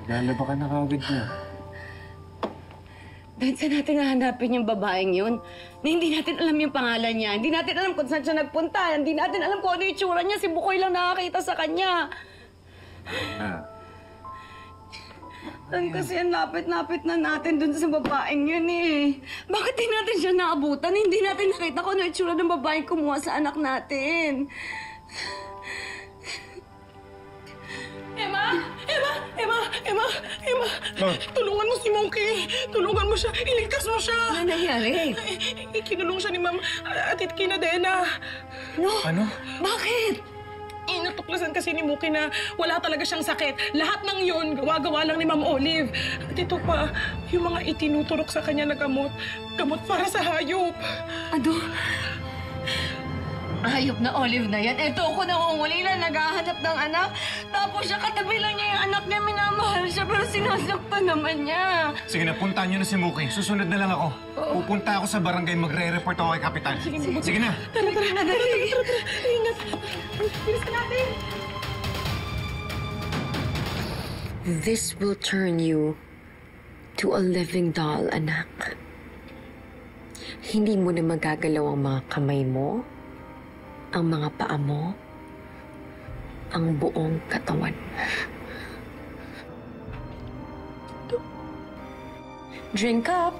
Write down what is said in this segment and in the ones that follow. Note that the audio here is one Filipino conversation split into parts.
Lalaba ka na kagad niya. Dahil saan natin hahanapin yung babaeng yun? Na hindi natin alam yung pangalan niya. Hindi natin alam kung saan siya nagpunta. Hindi natin alam kung ano yung itsura niya. Si Bukoy lang nakakita sa kanya. Kasi ang lapit-lapit na natin dun sa babaeng yun eh. Bakit di natin siya naabutan? Hindi natin nakita kung ano yung itsura ng babaeng kumuha sa anak natin. Emma! Tulungan mo si Monkey! Tulungan mo siya! Iligtas mo siya! Ano nangyari? Kinulong siya ni Ma'am Atit Kinadena. Ano? Bakit? Natuklasan kasi ni Mookie na wala talaga siyang sakit. Lahat ng yun, gawa-gawa lang ni Ma'am Olive. At ito pa, yung mga itinuturok sa kanya na gamot. Gamot para sa hayop. Ano? Hayop na Olive na yan. Ito ako nangungulila, naghahanap ng anak. Tapos siya, katabi lang niya yung anak niya, minamahal siya, pero sinasaktan naman niya. Sige na, puntahan niyo na si Mookie. Susunod na lang ako. Pupunta ako sa barangay, magre-report ako kay Kapitan. Sige na. Tara. Ingat. Bilis ka natin. This will turn you to a living doll, anak. Hindi mo na magagalaw ang mga kamay mo, ang mga paa mo, ang buong katawan. Drink up.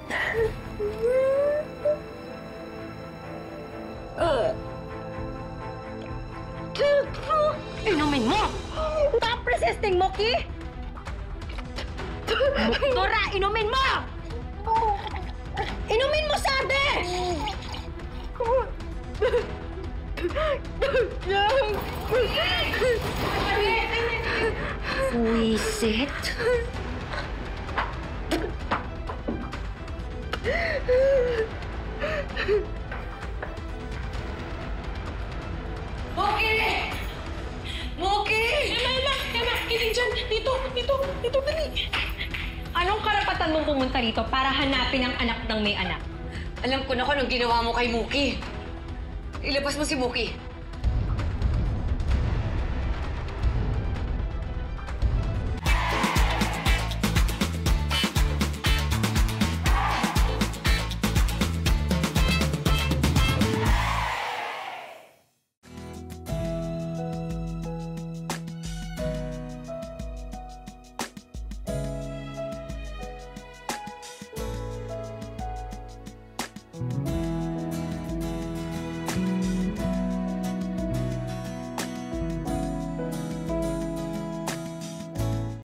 Inumin mo! Stop resisting, Moki! Dora, inumin mo! Inumin mo, sabi! Wisit. Moki! Moki! Emma! Kiling dyan! Dito, dali! Anong karapatan mong pumunta rito para hanapin ang anak ng may anak? Alam ko na kung anong ginawa mo kay Muki. Ilabas mo si Muki.